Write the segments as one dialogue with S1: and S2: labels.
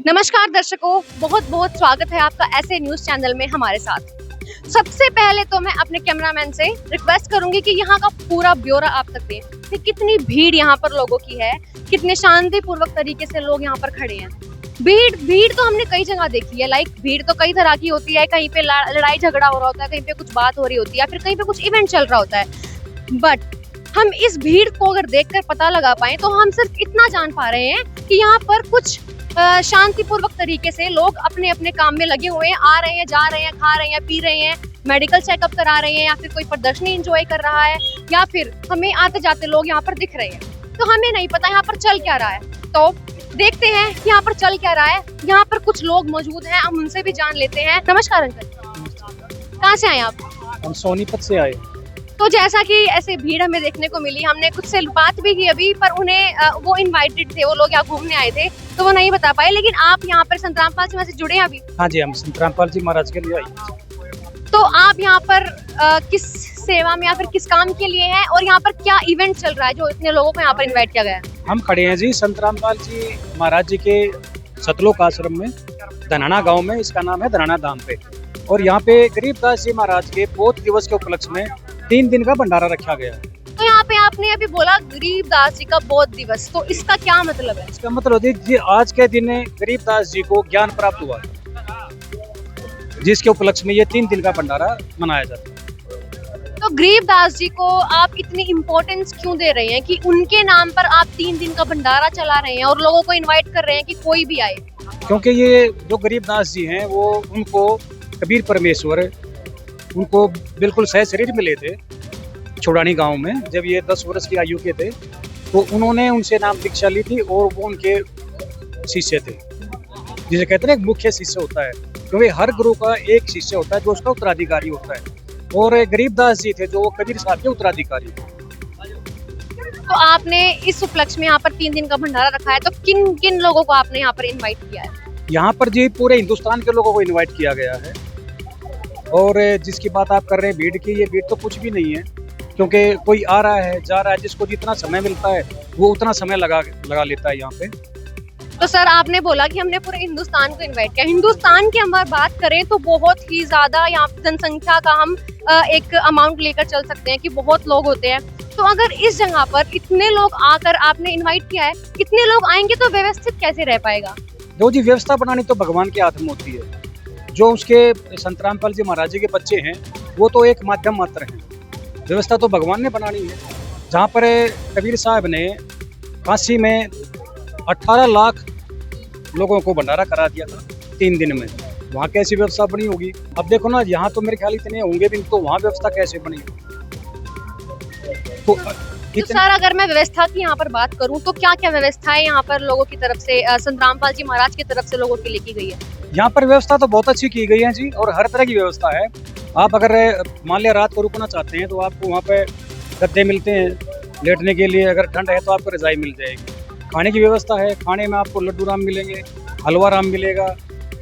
S1: नमस्कार दर्शकों, बहुत बहुत स्वागत है आपका ऐसे न्यूज चैनल में हमारे साथ। सबसे पहले तो मैं अपने कैमरामैन से रिक्वेस्ट करूंगी कि यहाँ का पूरा ब्यौरा आप तक दें कि कितनी भीड़ यहाँ पर लोगों की है, कितने शांतिपूर्वक तरीके से लोग यहाँ पर खड़े हैं। भीड़ तो हमने कई जगह देखी है। लाइक भीड़ तो कई तरह की होती है। कहीं पे लड़ाई झगड़ा हो रहा होता है, कहीं पे कुछ बात हो रही होती है, फिर कहीं पे कुछ इवेंट चल रहा होता है। बट हम इस भीड़ को अगर देखकर पता लगा पाए तो हम सिर्फ इतना जान पा रहे हैं कि यहाँ पर कुछ शांतिपूर्वक तरीके से लोग अपने अपने काम में लगे हुए हैं, आ रहे हैं, जा रहे हैं, खा रहे हैं, पी रहे हैं, मेडिकल चेकअप करा रहे हैं, या फिर कोई प्रदर्शनी एंजॉय कर रहा है, या फिर हमें आते जाते लोग यहाँ पर दिख रहे हैं। तो हमें नहीं पता यहाँ पर चल क्या रहा है। तो देखते हैं कि यहाँ पर चल क्या रहा है। यहाँ पर कुछ लोग मौजूद हैं, हम उनसे भी जान लेते हैं। नमस्कार अंकल, कहाँ से आए आप?
S2: हम सोनीपत से आए।
S1: तो जैसा कि ऐसे भीड़ हमें देखने को मिली, हमने कुछ से बात भी की अभी, पर उन्हें वो इनवाइटेड थे, वो लोग यहाँ घूमने आए थे तो वो नहीं बता पाए। लेकिन आप यहाँ पर संत रामपाल जी से जुड़े हैं अभी?
S2: हाँ जी, हम संत रामपाल जी महाराज के लिए आए।
S1: तो आप यहाँ पर किस सेवा में या फिर किस काम के लिए हैं, और यहाँ पर क्या इवेंट चल रहा है जो इतने लोगों को यहाँ पर इन्वाइट किया गया है?
S2: हम खड़े हैं जी संत रामपाल जी महाराज जी के सतलोक आश्रम में, धनाना गांव में। इसका नाम है धनाना धाम पे। और यहाँ पे गरीबदास जी महाराज के बोध दिवस के उपलक्ष्य में 3 दिन का भंडारा रखा गया है।
S1: तो यहाँ पे आपने अभी बोला गरीबदास जी का बोध दिवस, तो इसका क्या मतलब है?
S2: इसका मतलब है जी आज के दिन गरीबदास जी को ज्ञान प्राप्त हुआ, जिसके उपलक्ष्य में ये 3 दिन का भंडारा मनाया जाता है।
S1: तो गरीबदास जी को आप इतनी इम्पोर्टेंस क्यों दे रहे हैं कि उनके नाम पर आप 3 दिन का भंडारा चला रहे हैं और लोगों को इनवाइट कर रहे हैं कि कोई भी आए?
S2: क्योंकि ये जो गरीबदास जी हैं वो उनको कबीर परमेश्वर उनको बिल्कुल सह शरीर मिले थे छोड़ानी गांव में। जब ये 10 वर्ष की आयु के थे तो उन्होंने उनसे नाम दीक्षा ली थी और वो उनके शिष्य थे, जिसे कहते हैं एक मुख्य शिष्य होता है। क्योंकि हर गुरु का एक शिष्य होता है जो उसका उत्तराधिकारी होता है, और गरीबदास जी थे जो वो कबीर साहब के उत्तराधिकारी थे।
S1: तो आपने इस उपलक्ष्य में यहाँ पर 3 दिन का भंडारा रखा है, तो किन किन लोगों को आपने यहाँ पर इनवाइट किया है?
S2: यहाँ पर जी पूरे हिंदुस्तान के लोगों को इनवाइट किया गया है। और जिसकी बात आप कर रहे हैं भीड़ की, ये भीड़ तो कुछ भी नहीं है, क्योंकि कोई आ रहा है, जा रहा है, जिसको जितना समय मिलता है वो उतना समय लगा लेता है यहाँ पे।
S1: तो सर आपने बोला कि हमने पूरे हिंदुस्तान को इनवाइट किया। हिंदुस्तान की हम बात करें तो बहुत ही ज्यादा यहाँ जनसंख्या का हम एक अमाउंट लेकर चल सकते हैं कि बहुत लोग होते हैं। तो अगर इस जगह पर इतने लोग आकर आपने इन्वाइट किया है, इतने लोग आएंगे तो व्यवस्थित कैसे रह पाएगा?
S2: जो जी व्यवस्था बनानी तो भगवान के हाथ में होती है। जो उसके संत रामपाल जी महाराज जी के बच्चे हैं वो तो एक माध्यम मात्र हैं, व्यवस्था तो भगवान ने बनानी है। जहाँ पर कबीर साहब ने काशी में 18 लाख लोगों को भंडारा करा दिया था 3 दिन में, वहाँ कैसी व्यवस्था बनी होगी? अब देखो ना, यहाँ तो मेरे ख्याल इतने होंगे भी, तो वहाँ व्यवस्था कैसे बनी? तो
S1: सर अगर मैं व्यवस्था की यहाँ पर बात करूँ तो क्या क्या व्यवस्थाएं यहाँ पर लोगों की तरफ से, संत रामपाल जी महाराज की तरफ से लोगों के लिए की गई है?
S2: यहाँ पर व्यवस्था तो बहुत अच्छी की गई है जी, और हर तरह की व्यवस्था है। आप अगर मान लिया रात को रुकना चाहते हैं तो आपको वहाँ पे गद्दे मिलते हैं लेटने के लिए। अगर ठंड है तो आपको रजाई मिल जाएगी। खाने की व्यवस्था है, खाने में आपको लड्डू राम मिलेंगे, हलवा राम मिलेगा,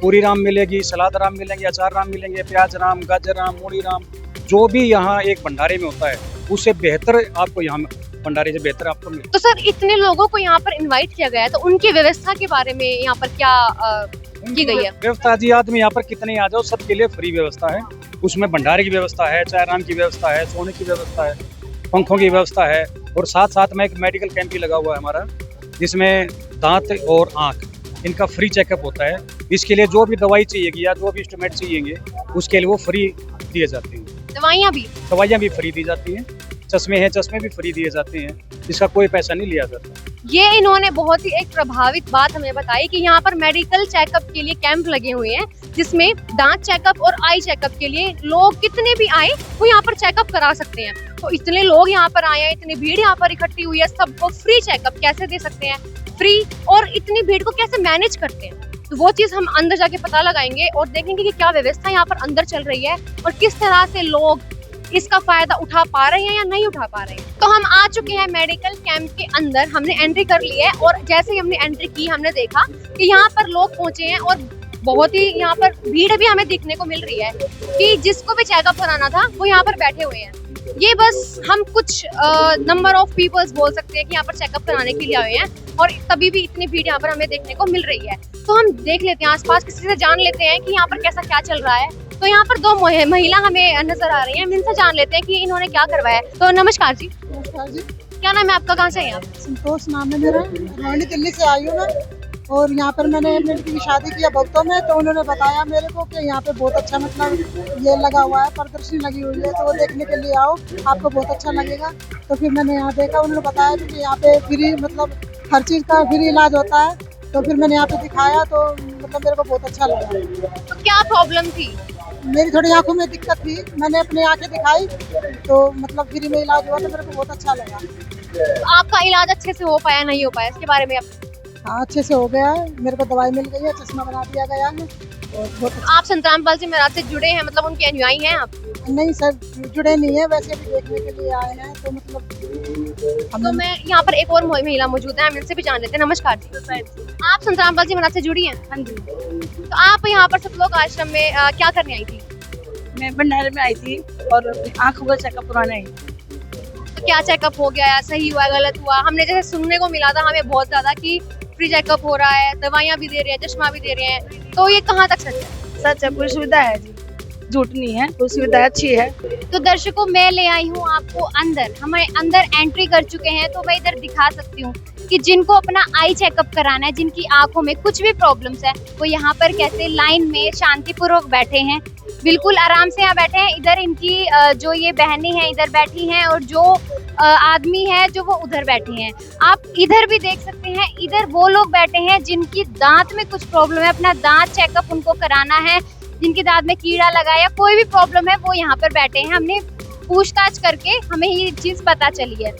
S2: पूरी राम मिलेगी, सलाद राम मिलेंगे, अचार राम मिलेंगे, प्याज राम, गाजर राम, मूली राम, जो भी यहाँ एक भंडारे में होता है उससे बेहतर आपको यहाँ भंडारे से बेहतर आपको मिले।
S1: तो सर इतने लोगों को यहाँ पर इनवाइट किया गया है, तो उनकी व्यवस्था के बारे में यहाँ पर क्या की गई है?
S2: व्यवस्था जी आदमी यहाँ पर कितने आ जाओ सबके लिए फ्री व्यवस्था है। उसमें भंडारे की व्यवस्था है, चाय राम की व्यवस्था है, सोने की व्यवस्था है, पंखों की व्यवस्था है, और साथ साथ में एक मेडिकल कैंप भी लगा हुआ है हमारा, जिसमें दांत और आँख इनका फ्री चेकअप होता है। इसके लिए जो भी दवाई चाहिएगी या जो भी इंस्ट्रूमेंट चाहिएंगे उसके लिए वो फ्री दिए जाते हैं।
S1: दवाइयाँ भी
S2: फ्री दी जाती हैं। चश्मे हैं, चश्मे भी फ्री दिए जाते हैं, इसका कोई पैसा नहीं लिया जाता।
S1: ये इन्होंने बहुत ही एक प्रभावित बात हमें बताई कि यहाँ पर मेडिकल चेकअप के लिए कैंप लगे हुए हैं, जिसमें दांत चेकअप और आई चेकअप के लिए लोग कितने भी आए वो यहाँ पर चेकअप करा सकते हैं। तो इतने लोग यहाँ पर आए हैं, इतनी भीड़ यहाँ पर इकट्ठी हुई है, सबको फ्री चेकअप कैसे दे सकते हैं फ्री, और इतनी भीड़ को कैसे मैनेज करते हैं? तो वो चीज हम अंदर जाके पता लगाएंगे और देखेंगे कि क्या व्यवस्था यहाँ पर अंदर चल रही है और किस तरह से लोग इसका फायदा उठा पा रहे हैं या नहीं उठा पा रहे हैं। तो हम आ चुके हैं मेडिकल कैंप के अंदर, हमने एंट्री कर ली है, और जैसे ही हमने एंट्री की हमने देखा कि यहाँ पर लोग पहुंचे हैं और बहुत ही यहाँ पर भीड़ भी हमें देखने को मिल रही है कि जिसको भी चेकअप कराना था वो यहाँ पर बैठे हुए हैं। ये बस हम कुछ नंबर ऑफ पीपल्स बोल सकते हैं कि यहाँ पर चेकअप कराने के लिए आए हैं और तभी भी इतनी भीड़ यहाँ पर हमें देखने को मिल रही है। तो हम देख लेते हैं आसपास, किसी से जान लेते हैं कि यहाँ पर कैसा क्या चल रहा है। तो यहाँ पर दो महिला हमें नजर आ रही हैं, हम इनसे जान लेते हैं कि इन्होंने क्या करवाया है। तो नमस्कार जी।
S3: नमस्कार जी।
S1: क्या नाम है आपका, कहाँ से हैं आप?
S3: संतोष नाम है मेरा, रोहिणी दिल्ली से आई हूँ मैं। और यहाँ पर मैंने अपनी लड़की की शादी किया भक्तों में, तो उन्होंने बताया मेरे को कि यहाँ पे बहुत अच्छा मतलब ये लगा हुआ है, प्रदर्शनी लगी हुई है, तो वो देखने के लिए आओ, आपको बहुत अच्छा लगेगा। तो फिर मैंने यहाँ देखा, उन्होंने बताया कि यहाँ पे फ्री मतलब हर चीज़ का फ्री इलाज होता है। तो फिर मैंने यहाँ पे दिखाया, तो मतलब मेरे को बहुत अच्छा लगा।
S1: तो क्या प्रॉब्लम थी?
S3: मेरी थोड़ी आंखों में दिक्कत थी, मैंने अपनी आंखें दिखाई, तो मतलब फ्री में इलाज हुआ, तो मेरे को बहुत अच्छा लगा।
S1: तो आपका इलाज अच्छे से हो पाया नहीं हो पाया, इसके बारे में आप?
S3: हाँ, अच्छे से हो गया है, मेरे को दवाई मिल गई है, चश्मा बना दिया गया है और बहुत अच्छा।
S1: आप संतराम पाल जी महाराज से जुड़े हैं, मतलब उनके अनुयायी हैं आप?
S3: नहीं सर, जुड़े नहीं है, वैसे भी देखने के लिए आए हैं, तो मतलब हम
S1: तो मैं यहाँ पर एक और महिला मौजूद है, हम इनसे भी जान लेते हैं। नमस्कार जी। आप संतराम पाल जी महाराज से जुड़ी हैं?
S4: हाँ जी,
S1: तो आप यहाँ पर सतलोक आश्रम में क्या करने आई थी?
S4: मैं भंडारे में आई थी और अपनी आँखों का चेकअप कराने आई थी।
S1: तो क्या चेकअप हो गया, सही हुआ, गलत हुआ? हमने जैसे सुनने को मिला था हमें बहुत ज्यादा कि फ्री चेकअप हो रहा है, दवाइयाँ भी दे रहे हैं, चश्मा भी दे रहे हैं, तो ये कहाँ तक सच है?
S4: सच है, पूरी सुविधा है जी, झूठ नहीं है, पूरी सुविधा अच्छी है।
S1: तो दर्शकों, मैं ले आई हूँ आपको अंदर, हमारे अंदर एंट्री कर चुके हैं, तो मैं इधर दिखा सकती हूँ कि जिनको अपना आई चेकअप कराना है, जिनकी आंखों में कुछ भी प्रॉब्लम्स है, वो यहाँ पर कैसे लाइन में शांतिपूर्वक बैठे हैं, बिल्कुल आराम से यहाँ बैठे हैं। इधर इनकी जो ये बहनें हैं इधर बैठी हैं और जो आदमी है जो वो उधर बैठे हैं। आप इधर भी देख सकते हैं, इधर वो लोग बैठे हैं जिनकी दांत में कुछ प्रॉब्लम है, अपना दांत चेकअप उनको कराना है, जिनके दांत में कीड़ा लगा या कोई भी प्रॉब्लम है वो यहाँ पर बैठे हैं। हमने पूछताछ करके हमें ये चीज पता चली है।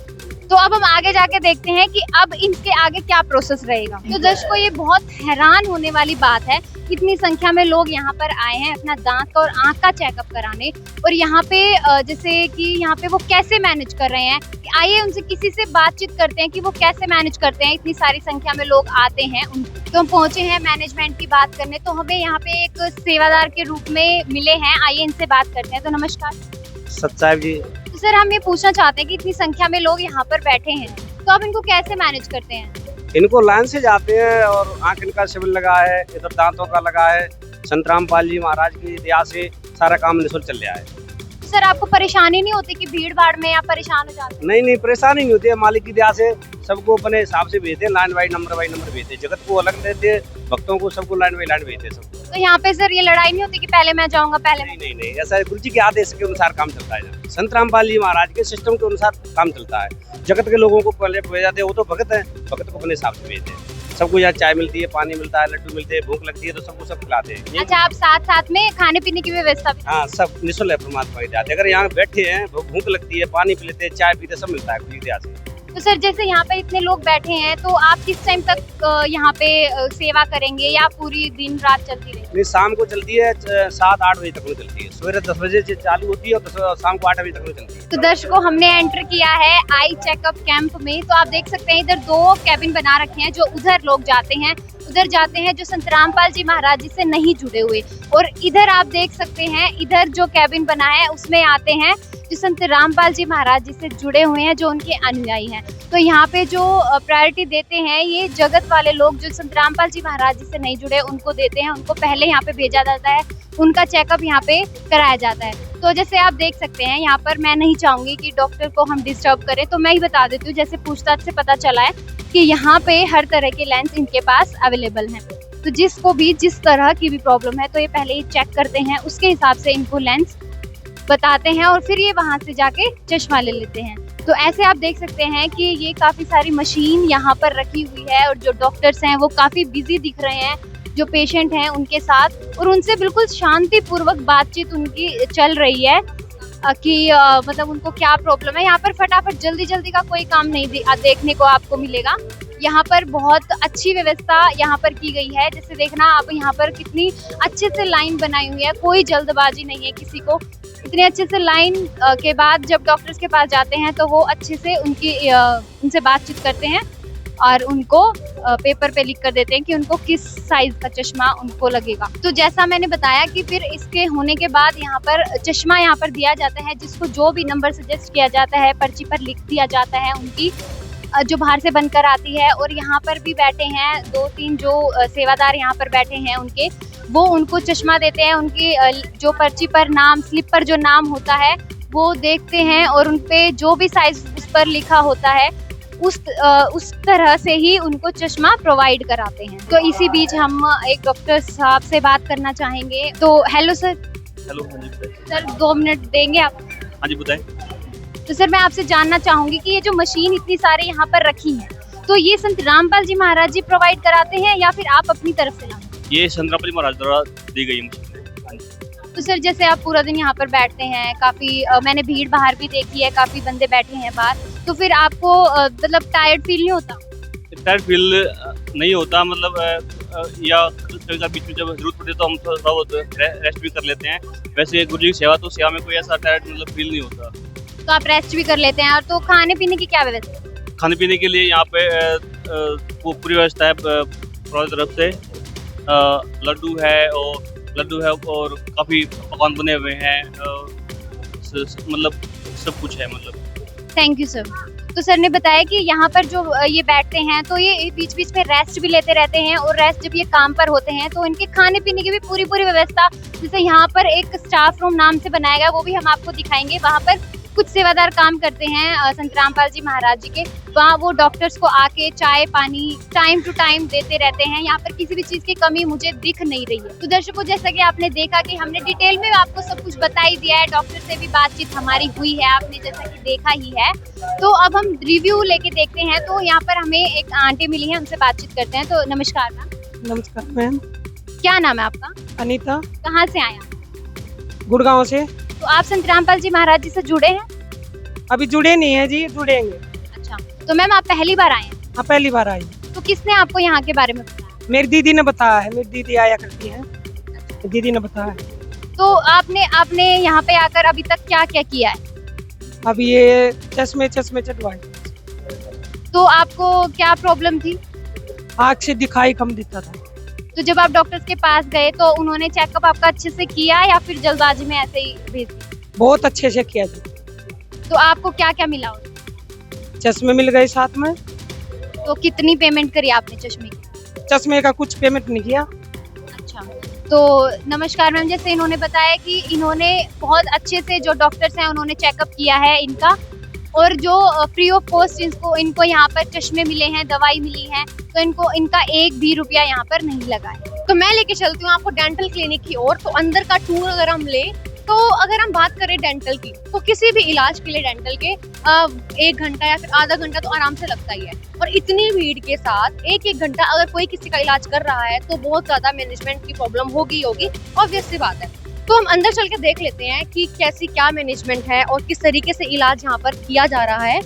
S1: तो अब हम आगे जाके देखते हैं कि अब इनके आगे क्या प्रोसेस रहेगा। तो दर्शकों, ये बहुत हैरान होने वाली बात है, इतनी संख्या में लोग यहाँ पर आए हैं अपना दांत का और आंख का चेकअप कराने। और यहाँ पे जैसे कि यहाँ पे वो कैसे मैनेज कर रहे हैं, आइए उनसे किसी से बातचीत करते हैं कि वो कैसे मैनेज करते हैं, इतनी सारी संख्या में लोग आते हैं। तो हम पहुंचे हैं मैनेजमेंट की बात करने, तो हमें यहाँ पे एक सेवादार के रूप में मिले हैं, आइए इनसे बात करते हैं। तो नमस्कार
S5: सच्चाई जी।
S1: तो सर, हम ये पूछना चाहते हैं कि इतनी संख्या में लोग यहाँ पर बैठे हैं, तो आप इनको कैसे मैनेज करते हैं?
S5: इनको लाइन से जाते हैं और आंख इनका शिविर लगा है, इधर दांतों का लगा है। संतराम पाल जी महाराज की दया से सारा काम निःशुल्क चल रहा है।
S1: सर, आपको परेशानी नहीं होती कि भीड़ भाड़ में आप परेशान हो जाते हैं?
S5: नहीं, परेशानी नहीं होती है, मालिक की दया से सबको अपने हिसाब से भेजते हैं, लाइन बाई नंबर भेजते हैं, जगत को अलग देते हैं, भक्तों को सबको लाइन बाई लाइन भेजते हैं सबको।
S1: तो यहाँ पे सर ये लड़ाई नहीं होती कि पहले मैं जाऊंगा पहले मैं?
S5: नहीं, ऐसा गुरु जी के आदेश के अनुसार काम चलता है। संतराम पाल जी महाराज के सिस्टम के अनुसार काम चलता है। जगत के लोगों को पहले भेजाते हैं, वो तो भगत है, भगत को अपने हिसाब से भेजते हैं। सबको यहाँ चाय मिलती है, पानी मिलता है, लड्डू मिलते हैं, भूख लगती है तो सबको सब खिलाते हैं।
S1: अच्छा, आप साथ में खाने पीने की व्यवस्था भी?
S5: हाँ, सब निःशुल्क है परमात्मा की दया से। अगर यहाँ बैठे हैं, भूख लगती है, पानी पी लेते हैं, चाय पीते, सब मिलता है गुरु जी की दया से।
S1: तो सर, जैसे यहाँ पे इतने लोग बैठे हैं, तो आप किस टाइम तक यहाँ पे सेवा करेंगे या पूरी दिन रात चलती रहेगी?
S5: नहीं, शाम को चलती है 7-8 बजे तक में चलती है, सवेरे 10 बजे से चालू होती है और शाम को 8 बजे तक में चलती है।
S1: तो दर्शकों, हमने एंटर किया है आई चेकअप कैंप में, तो आप देख सकते हैं इधर 2 कैबिन बना रखे हैं, जो उधर लोग जाते हैं, उधर जाते हैं जो संतराम पाल जी महाराज जी से नहीं जुड़े हुए, और इधर आप देख सकते हैं इधर जो कैबिन बना है उसमें आते हैं जो संतराम पाल जी महाराज जी से जुड़े हुए हैं, जो उनके अनुयायी हैं। तो यहाँ पे जो प्रायोरिटी देते हैं ये जगत वाले लोग जो संतराम पाल जी महाराज जी से नहीं जुड़े उनको देते हैं, उनको पहले यहाँ पे भेजा जाता है, उनका चेकअप यहाँ पे कराया जाता है। तो जैसे आप देख सकते हैं यहाँ पर, मैं नहीं चाहूंगी कि डॉक्टर को हम डिस्टर्ब करें, तो मैं ही बता देती हूँ, जैसे पूछताछ से पता चला है कि यहाँ पे हर तरह के लेंस इनके पास अवेलेबल हैं। तो जिसको भी जिस तरह की भी प्रॉब्लम है तो ये पहले ही चेक करते हैं, उसके हिसाब से इनको लेंस बताते हैं और फिर ये वहाँ से जाके चश्मा ले लेते हैं। तो ऐसे आप देख सकते हैं कि ये काफ़ी सारी मशीन यहाँ पर रखी हुई है और जो डॉक्टर्स हैं वो काफ़ी बिजी दिख रहे हैं जो पेशेंट हैं उनके साथ, और उनसे बिल्कुल शांतिपूर्वक बातचीत उनकी चल रही है कि मतलब उनको क्या प्रॉब्लम है। यहाँ पर फटाफट जल्दी का कोई काम नहीं देखने को आपको मिलेगा। यहाँ पर बहुत अच्छी व्यवस्था यहाँ पर की गई है, जैसे देखना आप यहाँ पर कितनी अच्छे से लाइन बनाई हुई है, कोई जल्दबाजी नहीं है किसी को। इतने अच्छे से लाइन के बाद जब डॉक्टर्स के पास जाते हैं तो वो अच्छे से उनसे बातचीत करते हैं और उनको पेपर पे लिख कर देते हैं कि उनको किस साइज का चश्मा उनको लगेगा। तो जैसा मैंने बताया कि फिर इसके होने के बाद यहाँ पर चश्मा यहाँ पर दिया जाता है, जिसको जो भी नंबर सजेस्ट किया जाता है पर्ची पर लिख दिया जाता है उनकी, जो बाहर से बनकर आती है। और यहाँ पर भी बैठे हैं 2-3 जो सेवादार यहाँ पर बैठे हैं उनके, वो उनको चश्मा देते हैं। उनकी जो पर्ची पर नाम, स्लिप पर जो नाम होता है वो देखते हैं और उन पे जो भी साइज उस पर लिखा होता है उस तरह से ही उनको चश्मा प्रोवाइड कराते हैं। तो इसी बीच हम एक डॉक्टर साहब से बात करना चाहेंगे। तो हेलो सर।
S6: हेलो, हाँ जी बताइए।
S1: सर 2 मिनट देंगे आप?
S6: हाँ जी बताएं।
S1: तो सर मैं आपसे जानना चाहूंगी कि ये जो मशीन इतनी सारी यहाँ पर रखी है, तो ये संत रामपाल जी महाराज जी प्रोवाइड कराते हैं या फिर आप अपनी तरफ से लाते हैं?
S6: ये संत रामपाल जी महाराज द्वारा दी गई मशीन है। हाँ जी।
S1: तो सर जैसे आप पूरा दिन यहाँ पर बैठते हैं, काफी मैंने भीड़ बाहर भी देखी है, काफी बंदे बैठे हैं बाहर, तो फिर आपको मतलब टायर्ड फील नहीं होता?
S6: टायर्ड फील नहीं होता, मतलब या कभी बीच में जब जरूरत पड़ती है तो हम थोड़ा बहुत रेस्ट भी कर लेते हैं। वैसे गुरु जी की सेवा, तो सेवा में कोई ऐसा टायर्ड मतलब फील नहीं होता।
S1: तो आप रेस्ट भी कर लेते हैं। और तो खाने पीने की क्या व्यवस्था है?
S6: खाने पीने के लिए यहाँ पे वो पूरी व्यवस्था है प्रशासन की तरफ से। लड्डू है और काफ़ी पकवान बने हुए हैं, मतलब सब कुछ है मतलब।
S1: Thank you sir. तो सर ने बताया कि यहाँ पर जो ये बैठते हैं तो ये बीच बीच में रेस्ट भी लेते रहते हैं, और रेस्ट जब ये काम पर होते हैं तो इनके खाने पीने की भी पूरी व्यवस्था, जैसे यहाँ पर एक स्टाफ रूम नाम से बनाया गया, वो भी हम आपको दिखाएंगे। वहाँ पर कुछ सेवादार काम करते हैं संत रामपाल जी महाराज जी के, वहाँ वो डॉक्टर्स को आके चाय पानी टाइम टू टाइम देते रहते हैं। यहाँ पर किसी भी चीज़ की कमी मुझे दिख नहीं रही है। तो दर्शकों, जैसा कि आपने देखा कि हमने डिटेल में आपको सब कुछ बता ही दिया है, डॉक्टर से भी बातचीत हमारी हुई है, आपने जैसा कि देखा ही है। तो अब हम रिव्यू लेके देखते हैं। तो यहाँ पर हमें एक आंटी मिली है, उनसे बातचीत करते हैं। तो नमस्कार मैम।
S3: नमस्कार मैम।
S1: क्या नाम है आपका?
S3: अनीता।
S1: कहाँ से आए?
S3: गुड़गांव से।
S1: तो आप संत रामपाल जी महाराज जी से जुड़े हैं?
S3: अभी जुड़े नहीं है जी, जुड़ेंगे।
S1: अच्छा, तो मैम आप पहली बार आए हैं?
S3: हाँ, पहली बार आई।
S1: तो किसने आपको यहाँ के बारे में बताया?
S3: मेरी दीदी ने बताया है, मेरी दीदी आया करती है, दीदी ने बताया।
S1: तो आपने यहाँ पे आकर अभी तक क्या क्या किया है?
S3: अब ये चश्मे चढ़वाए।
S1: तो आपको क्या प्रॉब्लम थी?
S3: आँख से दिखाई कम दिखता था।
S1: तो जब आप डॉक्टर्स के पास गए तो उन्होंने चेकअप आपका अच्छे से किया या फिर जल्दबाजी में ऐसे ही भेज दिया?
S3: बहुत अच्छे से किया जी।
S1: तो आपको क्या क्या मिला?
S3: चश्मे मिल गए साथ में।
S1: तो कितनी पेमेंट करी आपने चश्मे की?
S3: चश्मे का कुछ पेमेंट नहीं किया।
S1: अच्छा, तो नमस्कार मैम। जैसे इन्होंने बताया कि इन्होंने बहुत अच्छे से, जो डॉक्टर्स हैं उन्होंने चेकअप किया है इनका, और जो फ्री ऑफ कॉस्ट इनको यहाँ पर चश्मे मिले हैं, दवाई मिली है, तो इनको इनका 1 भी रुपया यहाँ पर नहीं लगा है। तो मैं लेके चलती हूँ आपको डेंटल क्लिनिक की ओर। तो अंदर का टूर अगर हम ले, तो अगर हम बात करें डेंटल की, तो किसी भी इलाज के लिए डेंटल के 1 घंटा या फिर आधा घंटा तो आराम से लगता ही है। और इतनी भीड़ के साथ 1 घंटा अगर कोई किसी का इलाज कर रहा है तो बहुत ज्यादा मैनेजमेंट की प्रॉब्लम होगी, ऑब्वियस सी बात है। तो हम अंदर चल के देख लेते हैं कि कैसी क्या मैनेजमेंट है और किस तरीके से इलाज यहाँ पर किया जा रहा है,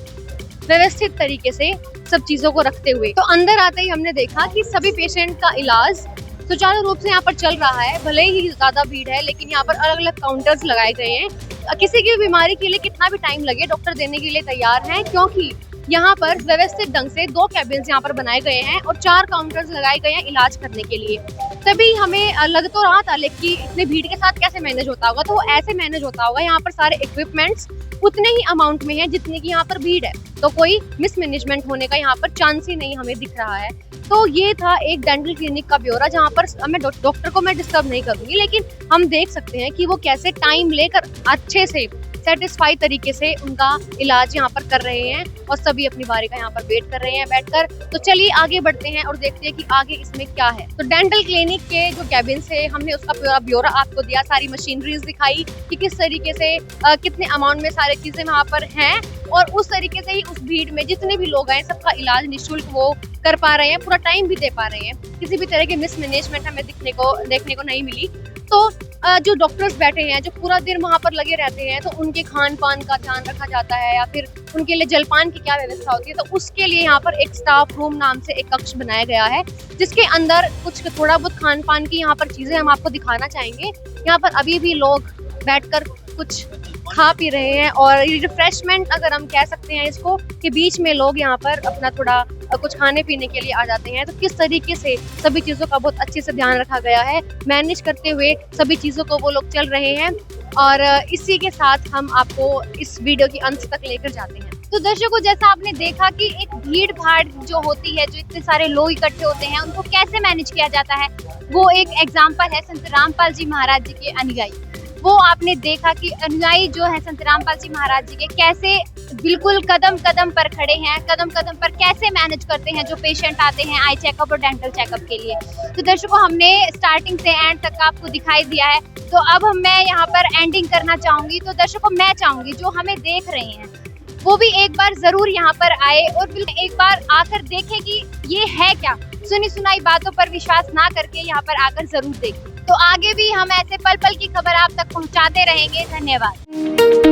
S1: व्यवस्थित तरीके से सब चीजों को रखते हुए। तो अंदर आते ही हमने देखा कि सभी पेशेंट का इलाज सुचारू रूप से यहाँ पर चल रहा है। भले ही ज्यादा भीड़ है, लेकिन यहाँ पर अलग अलग काउंटर्स लगाए गए हैं। किसी की बीमारी के लिए कितना भी टाइम लगे, डॉक्टर देने के लिए तैयार हैं, क्योंकि यहाँ पर व्यवस्थित ढंग से 2 कैबिन्स यहाँ पर बनाए गए हैं और 4 काउंटर्स लगाए गए हैं इलाज करने के लिए। तभी हमें लग तो रहा था, लेकिन इतने भीड़ के साथ कैसे मैनेज होता होगा, तो वो ऐसे मैनेज होता होगा। यहाँ पर सारे इक्विपमेंट्स उतने ही अमाउंट में है जितने की यहाँ पर भीड़ है, तो कोई मिसमैनेजमेंट होने का यहाँ पर चांस ही नहीं हमें दिख रहा है। तो ये था एक डेंटल क्लिनिक का ब्यौरा, जहाँ पर मैं डॉक्टर को मैं डिस्टर्ब नहीं करूंगी, लेकिन हम देख सकते हैं कि वो कैसे टाइम लेकर अच्छे से सेटिस्फाई तरीके से उनका इलाज यहाँ पर कर रहे हैं और सभी अपनी बारी का यहाँ पर वेट कर रहे हैं बैठकर। तो चलिए आगे बढ़ते हैं और देखते हैं कि आगे इसमें क्या है। तो डेंटल क्लिनिक के जो कैबिन से हमने उसका पूरा ब्यौरा आपको दिया, सारी मशीनरीज दिखाई कि किस तरीके से कितने अमाउंट में सारी चीजें वहाँ पर हैं, और उस तरीके से ही उस भीड़ में जितने भी लोग आए सबका इलाज निःशुल्क वो कर पा रहे हैं, पूरा टाइम भी दे पा रहे हैं। किसी भी तरह की मिसमैनेजमेंट हमें देखने को नहीं मिली। तो जो डॉक्टर्स बैठे हैं, जो पूरा दिन वहाँ पर लगे रहते हैं, तो उनके खान पान का ध्यान रखा जाता है, या फिर उनके लिए जलपान की क्या व्यवस्था होती है, तो उसके लिए यहाँ पर एक स्टाफ रूम नाम से एक कक्ष बनाया गया है, जिसके अंदर कुछ थोड़ा बहुत खान पान की यहाँ पर चीजें हम आपको दिखाना चाहेंगे। यहाँ पर अभी भी लोग बैठकर कुछ खा पी रहे हैं और रिफ्रेशमेंट अगर हम कह सकते हैं इसको, कि बीच में लोग यहाँ पर अपना थोड़ा कुछ खाने पीने के लिए आ जाते हैं। तो किस तरीके से सभी चीज़ों का बहुत अच्छे से ध्यान रखा गया है, मैनेज करते हुए सभी चीज़ों को वो लोग चल रहे हैं। और इसी के साथ हम आपको इस वीडियो के अंत तक लेकर जाते हैं। तो दर्शकों, जैसा आपने देखा कि एक भीड़ भाड़ जो होती है, जो इतने सारे लोग इकट्ठे होते हैं, उनको कैसे मैनेज किया जाता है, वो एक एग्जाम्पल है संत रामपाल जी महाराज जी के अनुयायी। वो आपने देखा कि अनुयायी जो है संत रामपाल जी महाराज जी के, कैसे बिल्कुल कदम कदम पर खड़े हैं, कदम कदम पर कैसे मैनेज करते हैं जो पेशेंट आते हैं आई चेकअप और डेंटल चेकअप के लिए। तो दर्शकों, हमने स्टार्टिंग से एंड तक आपको दिखाई दिया है। तो अब मैं यहाँ पर एंडिंग करना चाहूंगी। तो दर्शकों, मैं चाहूंगी जो हमें देख रहे हैं वो भी एक बार जरूर यहाँ पर आए और बिल्कुल एक बार आकर देखें कि ये है क्या। सुनी सुनाई बातों पर विश्वास ना करके यहाँ पर आकर जरूर देखें। तो आगे भी हम ऐसे पल पल की खबर आप तक पहुँचाते रहेंगे। धन्यवाद।